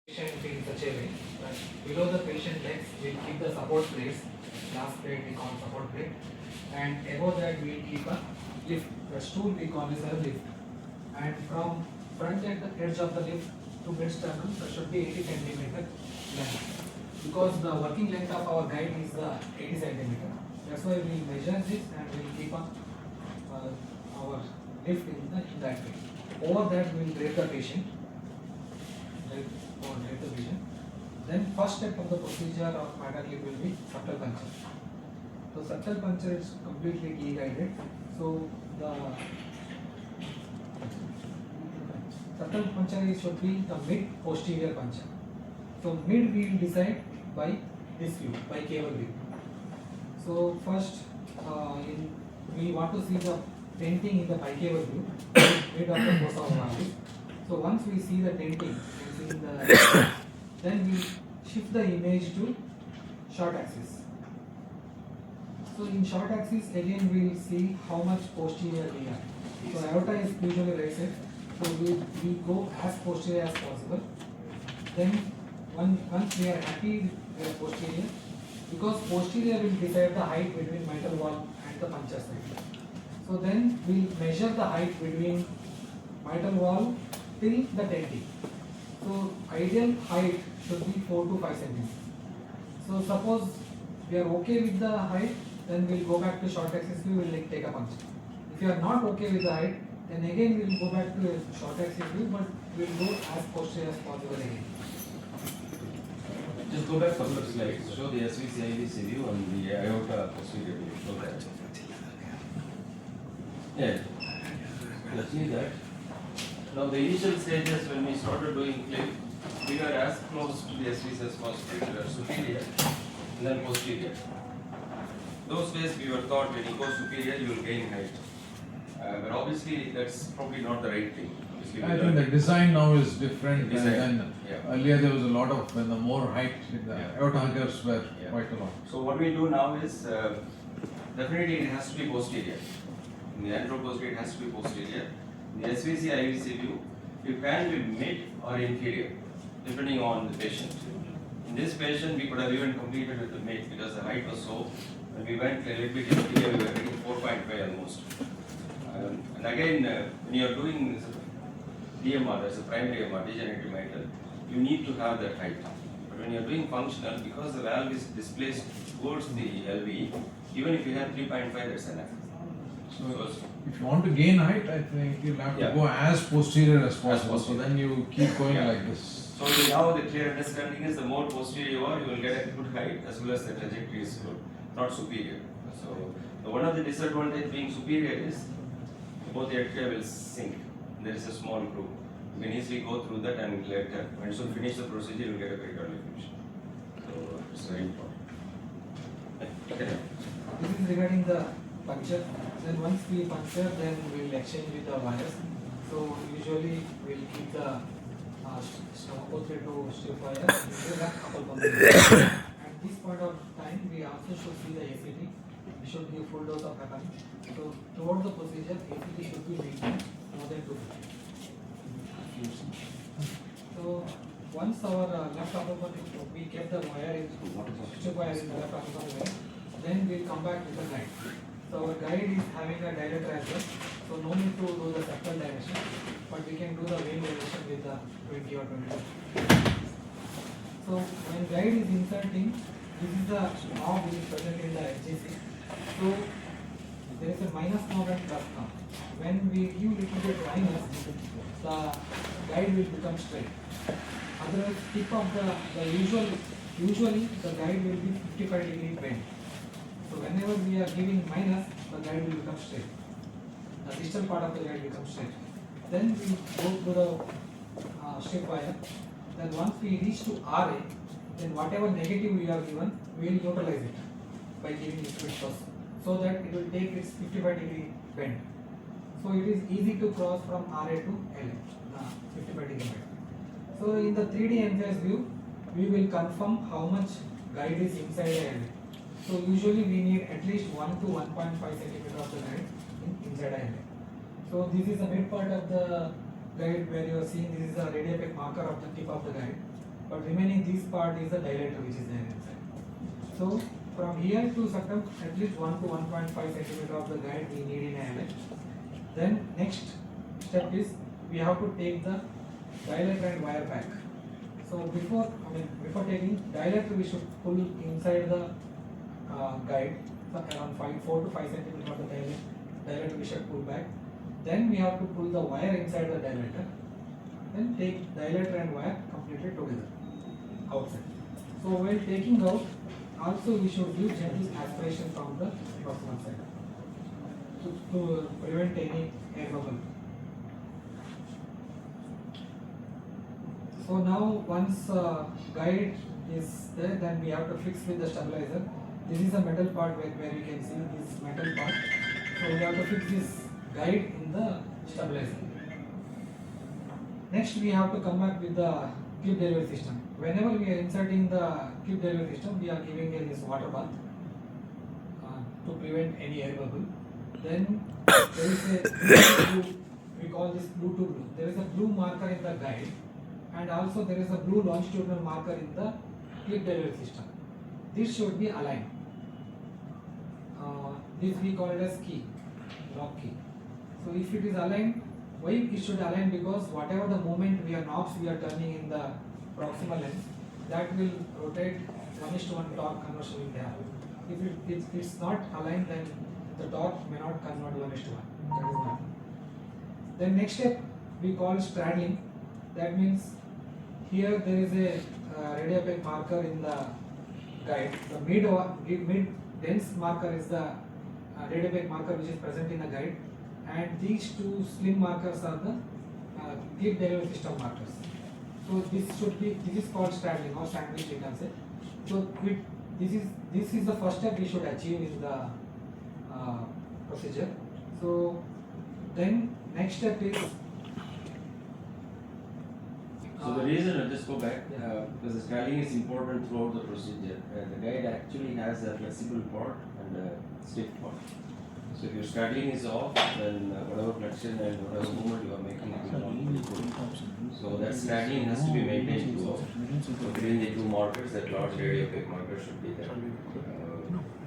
Patient in such a way that below the patient legs we'll keep the support plates, last plate we call support plate, and above that we'll keep a lift. The stool we call as a lift. And from front at the edge of the lift to mid sternum there should be 80 centimeter length. Because the working length of our guide is 80 centimeter. That's why we measure this and we'll keep up our lift in that way. Over that we'll drape the patient. Or drape the patient. Then first step of the procedure of matter lift will be subtle puncture. So subtle puncture is completely E-guided. So the subtle puncture should be the mid posterior puncture. So mid we will decide by this view, by cable view. So first we want to see the denting in the bicable view, mid of the fossa ovalis. So once we see the denting, then we shift the image to short axis. So in short axis again we will see how much posterior we are. So aorta is usually right side. So we go as posterior as possible. Then once we are happy with posterior, because posterior will decide the height between mitral wall and the puncture site. So then we measure the height between mitral wall till the denting. So ideal height should be 4 to 5 centimeters. So suppose we are okay with the height, then we'll go back to short axis view, we'll take a puncture. If you are not okay with the height, then again we'll go back to a short axis view, but we'll go as posterior as possible again. Just go back a couple of slides. Show the SVCIVC view and the aorta posterior view. Show that. Yeah. Let's see that. Now the initial stages when we started doing clip, we were as close to the SVC as possible, we were superior and then posterior. Those days we were taught when you go superior you will gain height. But obviously that's probably not the right thing. Obviously, I think the design now is different and yeah. earlier there was a lot of, when the more height, the aorta huggers were quite a lot. So what we do now is, definitely it has to be posterior. In the anteroposterior it has to be posterior. In the SVC IVC view, you can be mid or inferior, depending on the patient. In this patient, we could have even completed with the mid because the height was so. When we went a little bit inferior, we were getting 4.5 almost. And again, when you are doing DMR, that's a primary MR, degenerative mitral, you need to have that height. But when you are doing functional, because the valve is displaced towards the LV, even if you have 3.5, that's enough. So if you want to gain height, I think you'll have to go as posterior as possible. So then you keep going like this. So now the clear understanding is the more posterior you are, you will get a good height as well as the trajectory is good, not superior. So one of the disadvantages being superior is both the atria will sink. There is a small groove. You can easily go through that and later, once you finish the procedure, you will get a pericardial effusion. So it's very important. Okay. This is regarding the puncture. Then once we puncture, then we'll exchange with the wires. So usually we'll keep the support to strip wire. We'll have couple punctures. At this point of time, we also should see the ACT. We should give full dose of heparin. So throughout the procedure, ACT should be maintained more than 250. So once our left upper body, we kept the wire in strip wire in the left upper body, then we'll come back with the guide. So our guide is having a dilator as well, so no need to do the septal dilation, but we can do the vein dilation with the 20 or 22. So when guide is inserting, this is the knob which is present in the HGC. So there is a minus knob and plus knob. When we give little bit minus, the guide will become straight. Otherwise, tip of usually the guide will be 55 degree bent. So whenever we are giving minus, the guide will become straight. The distal part of the guide becomes straight. Then we go to the strip wire. Then once we reach to RA, then whatever negative we are given, we will neutralize it by giving it bit first, so that it will take its 55 degree bend. So it is easy to cross from RA to LA, 55 degree bend. So in the 3D MPS view, we will confirm how much guide is inside a LA. So usually we need at least 1 to 1.5 centimeter of the guide inside a LA. So this is the mid part of the guide where you are seeing this is a radiopaque marker of the tip of the guide. but remaining this part is the dilator which is there inside. So from here to septum, at least 1 to 1.5 centimeter of the guide we need in a helmet. Then next step is we have to take the dilator and wire back. So before taking dilator, we should pull inside the guide, so around 4 to 5 centimeter of the dilator we should pull back. Then we have to pull the wire inside the dilator. Then take dilator and wire completely together outside. So while taking out, also we should give gentle aspiration from the proximal side to prevent any air bubble. So now once guide is there, then we have to fix with the stabilizer. This is a metal part where you can see this metal part. So we have to fix this guide in the stabilizer. Next we have to come back with the clip delivery system. Whenever we are inserting the clip delivery system, we are giving this water bath to prevent any air bubble. Then there is a blue, we call this blue to blue. There is a blue marker in the guide, and also there is a blue longitudinal marker in the clip delivery system. This should be aligned. This we call it as key, lock key. So if it is aligned, why it should align? Because whatever the moment knobs we are turning in the proximal lens, that will rotate 1:1 torque conversion will have. If it's not aligned, then the torque may not convert 1:1. That is not. Then next step we call straddling. That means here there is a radiopaque marker in the guide. The mid dense marker is the radiopaque marker which is present in the guide, and these two slim markers are the clip delivery system markers. So this is called straddling or sandwich we can say. So this is the first step we should achieve in the procedure. So then next step is so the reason, I'll just go back, because the straddling is important throughout the procedure. The guide actually has a flexible part and a stiff part. So if your straddling is off, then whatever flexion and whatever movement you are making, it will not be good. So that straddling has to be maintained throughout. So between the two markers, that large radiopaque marker should be there.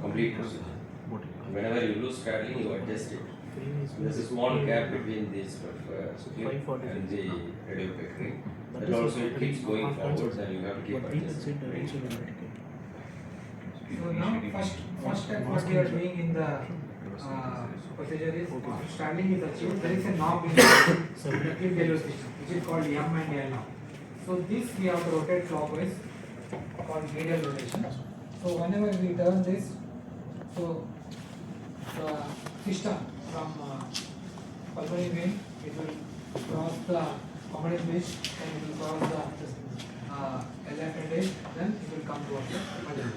Complete procedure. Whenever you lose straddling, you adjust it. There's a small gap between this clip and the radiopaque ring. That also it keeps going forward, and you have to keep adjusting. So now first step what we are doing in the procedure is straddling is achieved. There is a knob in the clip delivery system which is called M and L knob. So this we have to rotate clockwise, called medial rotation. So whenever we turn this, so the system from pulmonary vein, it will cross the common bridge, then it will cross the left edge, then it will come towards the middle.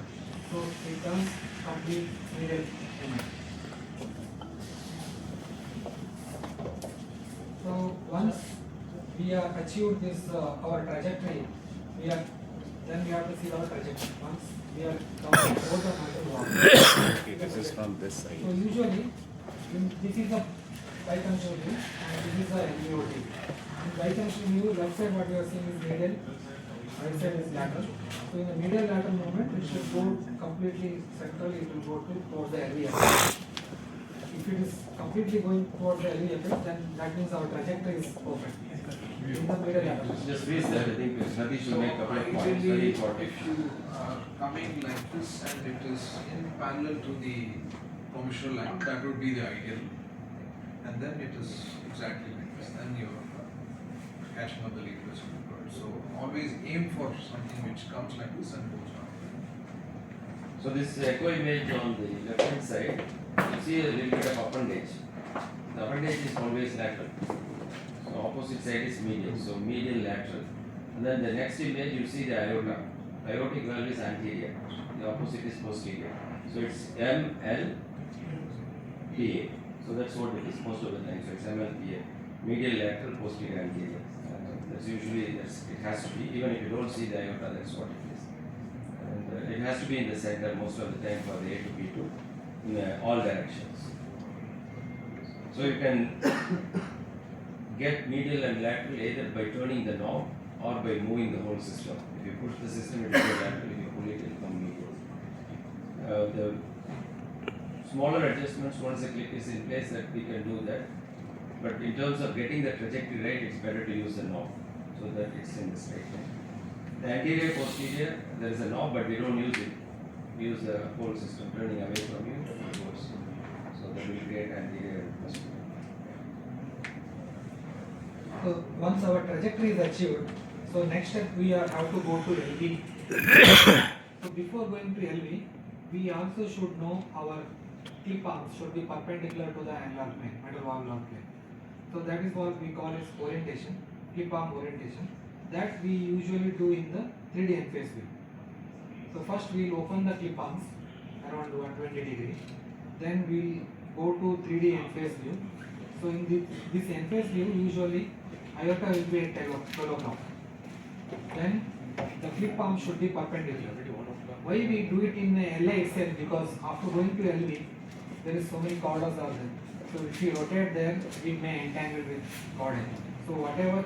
So it turns complete medial movement. So once we have achieved this our trajectory, then we have to see our trajectory. Once we are coming over the middle wall. Okay, this is from this side. So usually this is the biconjunctional view and this is the LVOT. In biconjunctional view, left side what you are seeing is medial, right side is lateral. So in the medial lateral movement, it should go completely central, it will go towards the LVF. If it is completely going towards the LVF, then that means our trajectory is perfect. In the medial lateral. Just freeze that, I think Natish should make a couple of points, Ideally, very important. if you are coming like this and it is in parallel to the pomitional line, that would be the ideal. And then it is exactly like this. Then you're catching up the leaders. So always aim for something which comes like this and goes down. So this echo image on the left hand side, you see a little bit of appendage. The appendage is always lateral. So opposite side is medial, so medial lateral. And then the next image you see the aorta. Aortic valve is anterior. The opposite is posterior. So it's MLPA. So that's what it is, most of the time. So it's MLPA. Medial lateral, posterior anterior. That's usually, it has to be, even if you don't see the aorta, that's what it is. And it has to be in the center most of the time for the A to B2 in all directions. So you can get medial and lateral either by turning the knob or by moving the whole system. If you push the system into the gap, if you pull it, it will come inwards. The smaller adjustments, once the clip is in place, that we can do that. But in terms of getting the trajectory right, it's better to use the knob so that it's in the straight line. The anterior posterior, there is a knob, but we don't use it. We use the whole system turning away from you towards. So that will create anterior and posterior. So once our trajectory is achieved, so next step we are have to go to LV. So before going to LV, we also should know our clip arms should be perpendicular to the angular plane, metal valvular plane. So that is what we call as orientation, clip arm orientation. That we usually do in the 3D end phase view. So first we will open the clip arms around 120 degree. Then we will go to 3D end phase view. So in this end phase view, usually iota will be at 12 o'clock. Then the clip arm should be perpendicular. Why we do it in LA itself? Because after going to LV, there is so many cords are there. So if we rotate there, we may entangle with cord. So whatever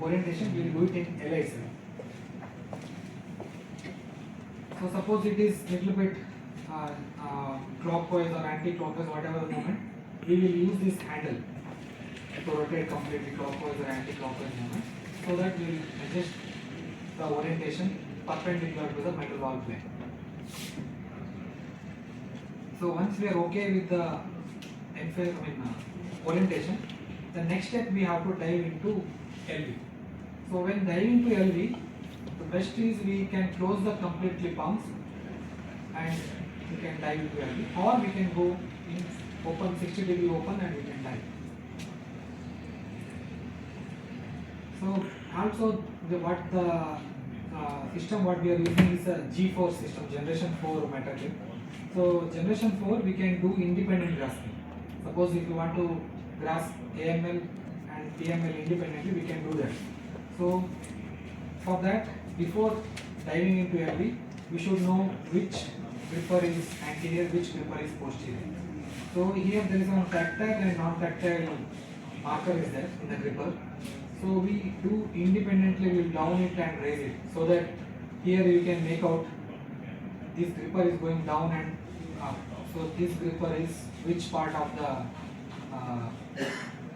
orientation, we will do it in LA itself. So suppose it is little bit clockwise or anti-clockwise, whatever the moment, we will use this handle to rotate completely clockwise or anti-clockwise movement, so that we will adjust the orientation perpendicular to the metal valve plane. So once we are okay with the orientation, the next step we have to dive into LV. So when diving into LV, the best is we can close the complete clip arms and we can dive into LV, or we can go in open 60 degree open and we can dive. So also the system what we are using is a G4 system, generation 4 metal clip. So generation 4 we can do independent grasping. Suppose if you want to grasp AML and PML independently, we can do that. So for that, before diving into LV, we should know which gripper is anterior, which gripper is posterior. So here there is a tactile and non-tactile marker is there in the gripper. So we do independently, we will down it and raise it, so that here you can make out this gripper is going down and up. So this gripper is which part of the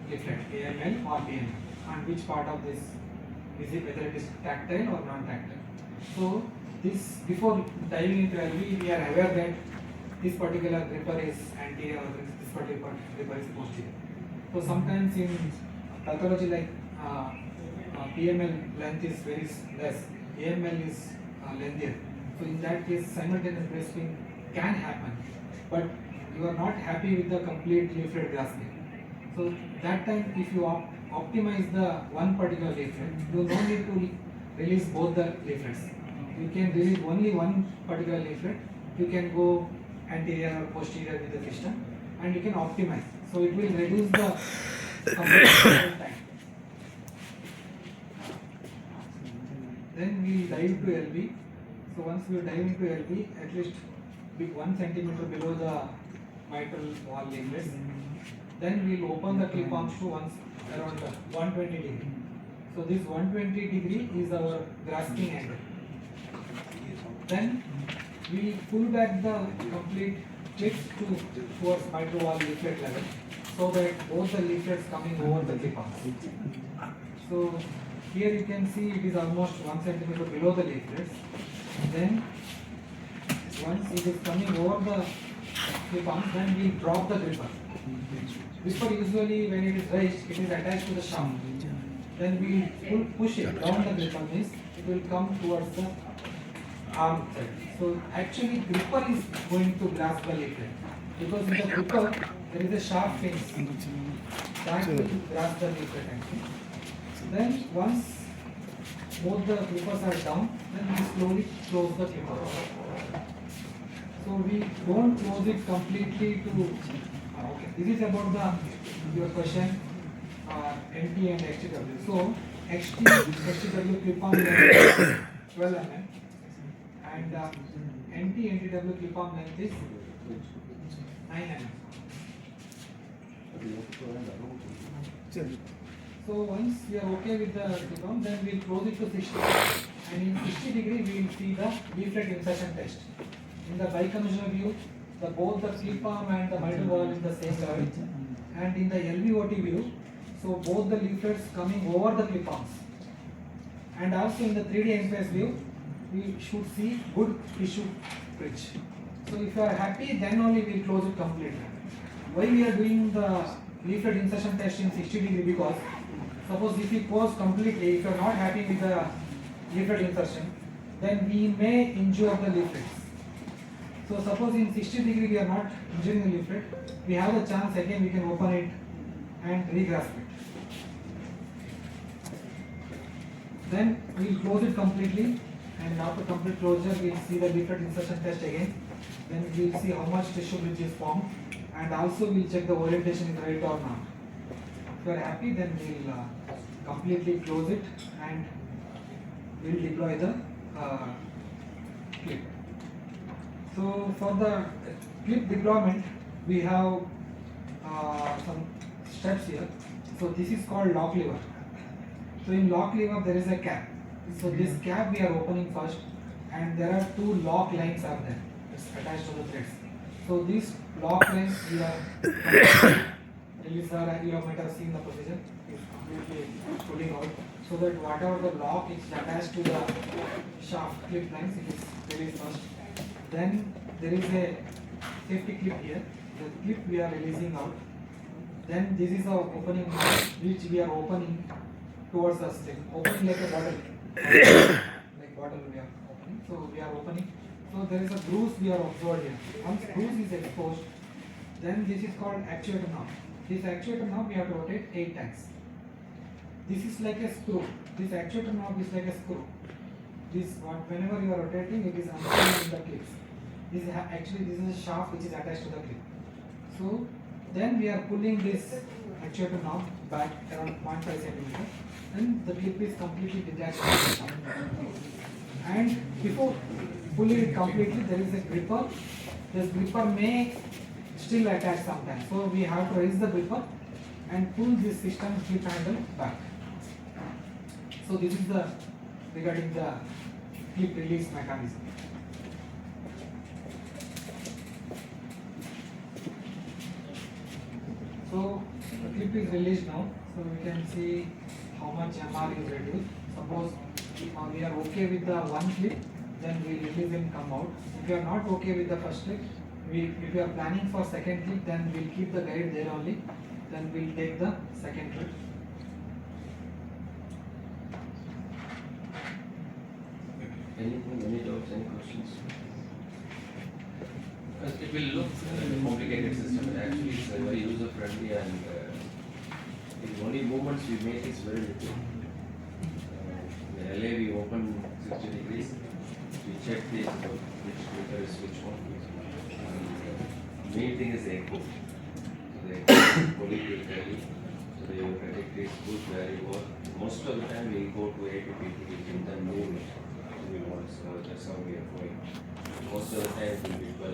leaflet, AML or PML, and which part of this is it, whether it is tactile or non-tactile. So this, before diving into LV, we are aware that this particular gripper is anterior or this particular gripper is posterior. So sometimes in pathology like PML length is very less, AML is lengthier. So in that case, simultaneous grasping can happen, but you are not happy with the complete leaflet grasping. So that time, if you optimize the one particular leaflet, you don't need to release both the leaflets. You can release only one particular leaflet. You can go anterior or posterior with the system, and you can optimize. So it will reduce the complete time. Then we dive to LV. So once we dive into LV, at least be 1 centimeter below the mitral wall leaflets. Then we will open the clip arms to around 120 degree. So this 120 degree is our grasping angle. Then we pull back the complete clip towards mitral wall leaflet level, so that both the leaflets coming over the clip arms. So here you can see it is almost 1 centimeter below the leaflets. Then once it is coming over the clip arms, then we drop the gripper. Gripper usually when it is raised, it is attached to the shaft. Then we push it down the gripper, means it will come towards the arm side. So actually gripper is going to grasp the leaflet, because in the gripper there is a sharp fins that will grasp the leaflet actually. Then once both the grippers are down, then we slowly close the gripper. So we don't close it completely to. Okay, this is about your question. NT and XTW. So XTW clip arm length 12 mm and NTW clip arm length is 9 mm. So So once we are okay with the clip-on, then we'll close it to 60. And in 60 degree, we will see the leaflet insertion test. In the biconventional view, both the clip arm and the mitral valve is the same level. And in the LVOT view, so both the leaflets coming over the clip arms. And also in the 3D NPS view, we should see good tissue bridge. So if you are happy, then only we will close it completely. Why we are doing the leaflet insertion test in 60 degree? Because suppose if we close completely, if you are not happy with the leaflet insertion, then we may injure the leaflets. So suppose in 60 degree we are not injuring the leaflet, we have the chance again we can open it and re-grasp it. Then we will close it completely, and after complete closure we will see the leaflet insertion test again. Then we will see how much tissue bridge is formed, and also we will check the orientation is right or not. If you are happy, then we will completely close it and we will deploy the clip. So for the clip deployment, we have some steps here. So this is called lock lever. So in lock lever there is a cap. So this cap we are opening first, and there are two lock lines are there. It's attached to the threads. So these lock lines we are release our, you might have seen the position is completely pulling out, so that whatever the lock is attached to the shaft clip lines, it is released first. Then there is a safety clip here. The clip we are releasing out. Then this is our opening which we are opening towards the stem, opening like a bottle, like bottle we are opening. So we are opening. So there is a bruise we are observed here. Once bruise is exposed, then this is called actuator knob. This actuator knob we have to rotate 8 times. This is like a screw. This actuator knob is like a screw. This whenever you are rotating, it is unscrewing in the clips. This is actually this is a shaft which is attached to the clip. So then we are pulling this actuator knob back around 0.5 cm, and the clip is completely detached from the shaft. And before pulling it completely, there is a gripper. This gripper may still attach sometimes, so we have to raise the gripper and pull this system clip handle back. So this is the regarding the clip release mechanism. So the clip is released now, so we can see how much MR is reduced. Suppose we are okay with the one clip, then we release and come out. If you are not okay with the first clip, if you are planning for second clip, then we'll keep the guide there only. Then we'll take the second clip. Anything, any doubts, any questions? It will look a complicated system. Actually, it's very user friendly, and the only movements we make is very little. In LA, we open 60 degrees. We check which meter is which one. And the main thing is the echo. So the echo colleague will tell you. So they will predict it's good where you work. Most of the time, we go to A to B to give them movement. We want, so that's how we are going. Most of the time, it will be 12